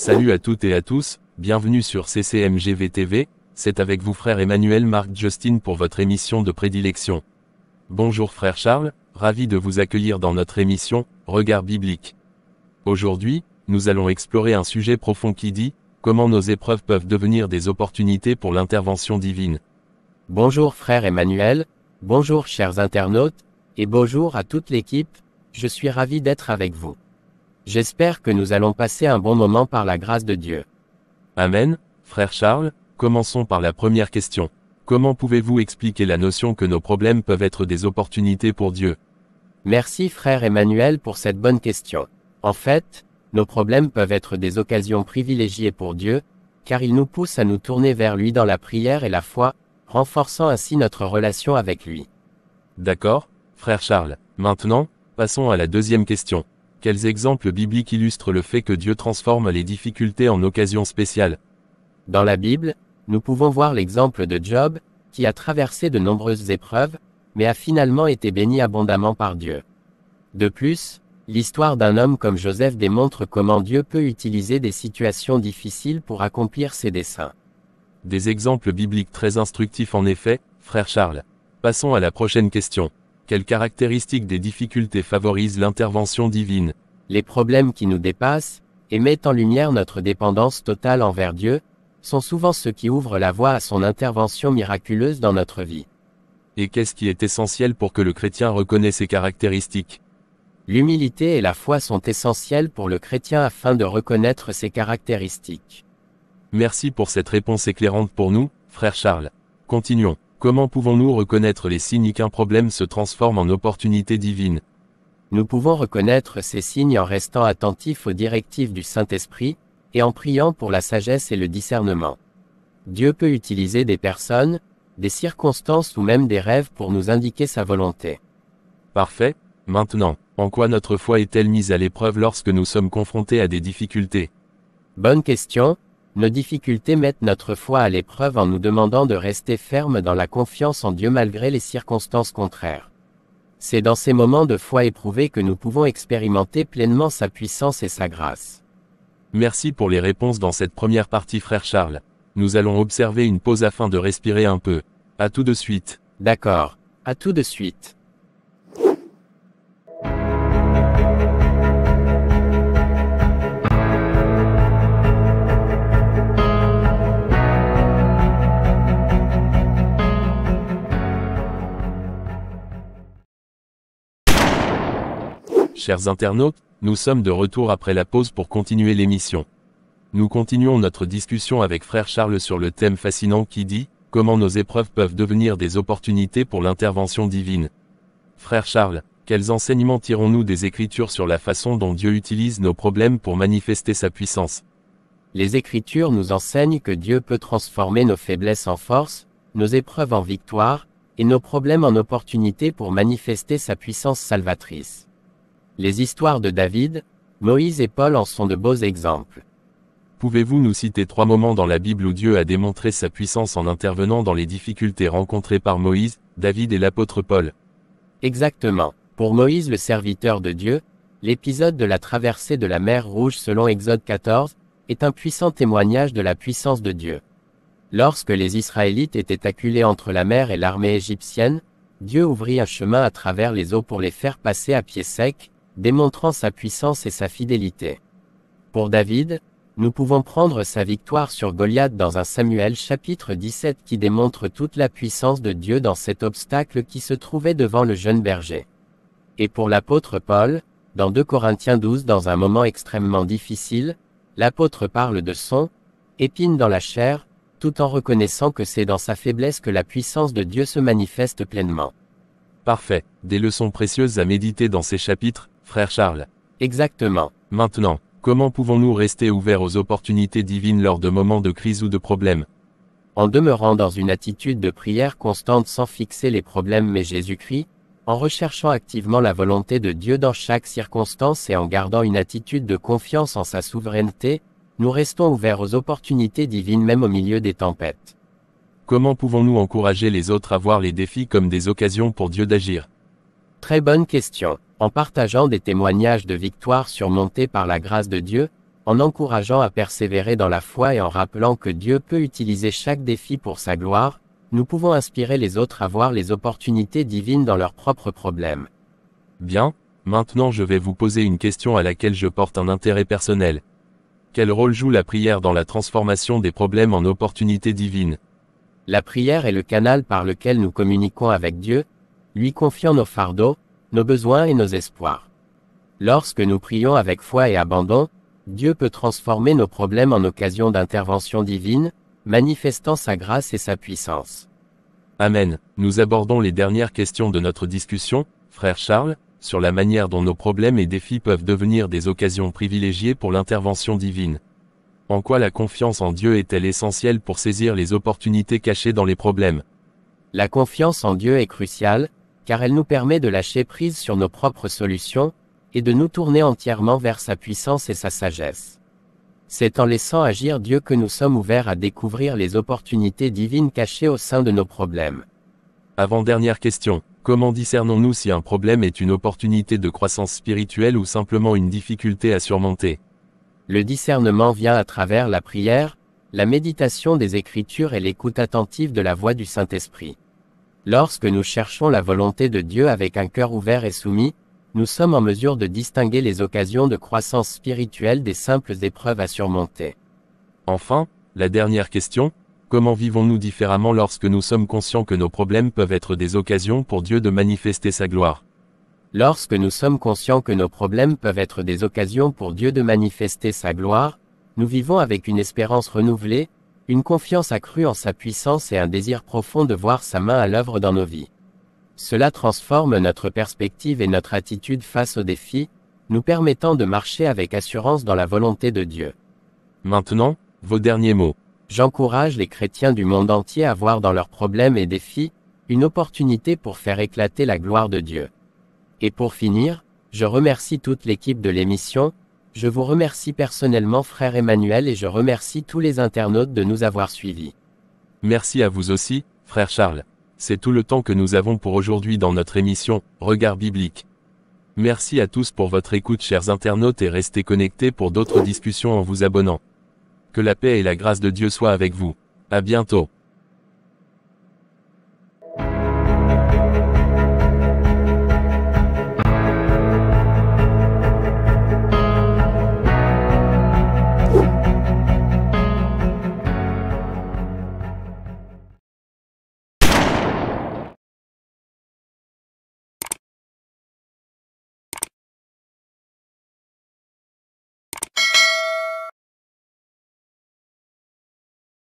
Salut à toutes et à tous, bienvenue sur CCMGV TV, c'est avec vous frère Emmanuel Marc Justin pour votre émission de prédilection. Bonjour frère Charles, ravi de vous accueillir dans notre émission, Regard biblique. Aujourd'hui, nous allons explorer un sujet profond qui dit, comment nos épreuves peuvent devenir des opportunités pour l'intervention divine. Bonjour frère Emmanuel, bonjour chers internautes, et bonjour à toute l'équipe, je suis ravi d'être avec vous. J'espère que nous allons passer un bon moment par la grâce de Dieu. Amen, frère Charles, commençons par la première question. Comment pouvez-vous expliquer la notion que nos problèmes peuvent être des opportunités pour Dieu? Merci frère Emmanuel pour cette bonne question. En fait, nos problèmes peuvent être des occasions privilégiées pour Dieu, car ils nous poussent à nous tourner vers lui dans la prière et la foi, renforçant ainsi notre relation avec lui. D'accord, frère Charles. Maintenant, passons à la deuxième question. Quels exemples bibliques illustrent le fait que Dieu transforme les difficultés en occasions spéciales? Dans la Bible, nous pouvons voir l'exemple de Job, qui a traversé de nombreuses épreuves, mais a finalement été béni abondamment par Dieu. De plus, l'histoire d'un homme comme Joseph démontre comment Dieu peut utiliser des situations difficiles pour accomplir ses desseins. Des exemples bibliques très instructifs en effet, frère Charles. Passons à la prochaine question. Quelles caractéristiques des difficultés favorisent l'intervention divine? Les problèmes qui nous dépassent, et mettent en lumière notre dépendance totale envers Dieu, sont souvent ceux qui ouvrent la voie à son intervention miraculeuse dans notre vie. Et qu'est-ce qui est essentiel pour que le chrétien reconnaisse ces caractéristiques? L'humilité et la foi sont essentielles pour le chrétien afin de reconnaître ces caractéristiques. Merci pour cette réponse éclairante pour nous, frère Charles. Continuons. Comment pouvons-nous reconnaître les signes qu'un problème se transforme en opportunité divine? Nous pouvons reconnaître ces signes en restant attentifs aux directives du Saint-Esprit, et en priant pour la sagesse et le discernement. Dieu peut utiliser des personnes, des circonstances ou même des rêves pour nous indiquer sa volonté. Parfait. Maintenant, en quoi notre foi est-elle mise à l'épreuve lorsque nous sommes confrontés à des difficultés? Bonne question. Nos difficultés mettent notre foi à l'épreuve en nous demandant de rester ferme dans la confiance en Dieu malgré les circonstances contraires. C'est dans ces moments de foi éprouvés que nous pouvons expérimenter pleinement sa puissance et sa grâce. Merci pour les réponses dans cette première partie frère Charles. Nous allons observer une pause afin de respirer un peu. À tout de suite. D'accord. À tout de suite. Chers internautes, nous sommes de retour après la pause pour continuer l'émission. Nous continuons notre discussion avec frère Charles sur le thème fascinant qui dit « Comment nos épreuves peuvent devenir des opportunités pour l'intervention divine ». Frère Charles, quels enseignements tirons-nous des Écritures sur la façon dont Dieu utilise nos problèmes pour manifester sa puissance? Les Écritures nous enseignent que Dieu peut transformer nos faiblesses en force, nos épreuves en victoire, et nos problèmes en opportunités pour manifester sa puissance salvatrice. Les histoires de David, Moïse et Paul en sont de beaux exemples. Pouvez-vous nous citer 3 moments dans la Bible où Dieu a démontré sa puissance en intervenant dans les difficultés rencontrées par Moïse, David et l'apôtre Paul? Exactement. Pour Moïse le serviteur de Dieu, l'épisode de la traversée de la mer Rouge selon Exode 14, est un puissant témoignage de la puissance de Dieu. Lorsque les Israélites étaient acculés entre la mer et l'armée égyptienne, Dieu ouvrit un chemin à travers les eaux pour les faire passer à pied sec, démontrant sa puissance et sa fidélité. Pour David, nous pouvons prendre sa victoire sur Goliath dans 1 Samuel chapitre 17 qui démontre toute la puissance de Dieu dans cet obstacle qui se trouvait devant le jeune berger. Et pour l'apôtre Paul, dans 2 Corinthiens 12 dans un moment extrêmement difficile, l'apôtre parle de son épine dans la chair, tout en reconnaissant que c'est dans sa faiblesse que la puissance de Dieu se manifeste pleinement. Parfait. Des leçons précieuses à méditer dans ces chapitres, frère Charles. Exactement. Maintenant, comment pouvons-nous rester ouverts aux opportunités divines lors de moments de crise ou de problèmes? En demeurant dans une attitude de prière constante sans fixer les problèmes mais Jésus-Christ, en recherchant activement la volonté de Dieu dans chaque circonstance et en gardant une attitude de confiance en sa souveraineté, nous restons ouverts aux opportunités divines même au milieu des tempêtes. Comment pouvons-nous encourager les autres à voir les défis comme des occasions pour Dieu d'agir? Très bonne question. En partageant des témoignages de victoire surmontés par la grâce de Dieu, en encourageant à persévérer dans la foi et en rappelant que Dieu peut utiliser chaque défi pour sa gloire, nous pouvons inspirer les autres à voir les opportunités divines dans leurs propres problèmes. Bien, maintenant je vais vous poser une question à laquelle je porte un intérêt personnel. Quel rôle joue la prière dans la transformation des problèmes en opportunités divines? La prière est le canal par lequel nous communiquons avec Dieu, lui confiant nos fardeaux, nos besoins et nos espoirs. Lorsque nous prions avec foi et abandon, Dieu peut transformer nos problèmes en occasion d'intervention divine, manifestant sa grâce et sa puissance. Amen. Nous abordons les dernières questions de notre discussion, frère Charles, sur la manière dont nos problèmes et défis peuvent devenir des occasions privilégiées pour l'intervention divine. En quoi la confiance en Dieu est-elle essentielle pour saisir les opportunités cachées dans les problèmes? La confiance en Dieu est cruciale, car elle nous permet de lâcher prise sur nos propres solutions, et de nous tourner entièrement vers sa puissance et sa sagesse. C'est en laissant agir Dieu que nous sommes ouverts à découvrir les opportunités divines cachées au sein de nos problèmes. Avant-dernière question, comment discernons-nous si un problème est une opportunité de croissance spirituelle ou simplement une difficulté à surmonter? Le discernement vient à travers la prière, la méditation des Écritures et l'écoute attentive de la voix du Saint-Esprit. Lorsque nous cherchons la volonté de Dieu avec un cœur ouvert et soumis, nous sommes en mesure de distinguer les occasions de croissance spirituelle des simples épreuves à surmonter. Enfin, la dernière question, comment vivons-nous différemment lorsque nous sommes conscients que nos problèmes peuvent être des occasions pour Dieu de manifester sa gloire? Lorsque nous sommes conscients que nos problèmes peuvent être des occasions pour Dieu de manifester sa gloire, nous vivons avec une espérance renouvelée, une confiance accrue en sa puissance et un désir profond de voir sa main à l'œuvre dans nos vies. Cela transforme notre perspective et notre attitude face aux défis, nous permettant de marcher avec assurance dans la volonté de Dieu. Maintenant, vos derniers mots. J'encourage les chrétiens du monde entier à voir dans leurs problèmes et défis, une opportunité pour faire éclater la gloire de Dieu. Et pour finir, je remercie toute l'équipe de l'émission, je vous remercie personnellement frère Emmanuel et je remercie tous les internautes de nous avoir suivis. Merci à vous aussi, frère Charles. C'est tout le temps que nous avons pour aujourd'hui dans notre émission, Regard biblique. Merci à tous pour votre écoute chers internautes et restez connectés pour d'autres discussions en vous abonnant. Que la paix et la grâce de Dieu soient avec vous. À bientôt.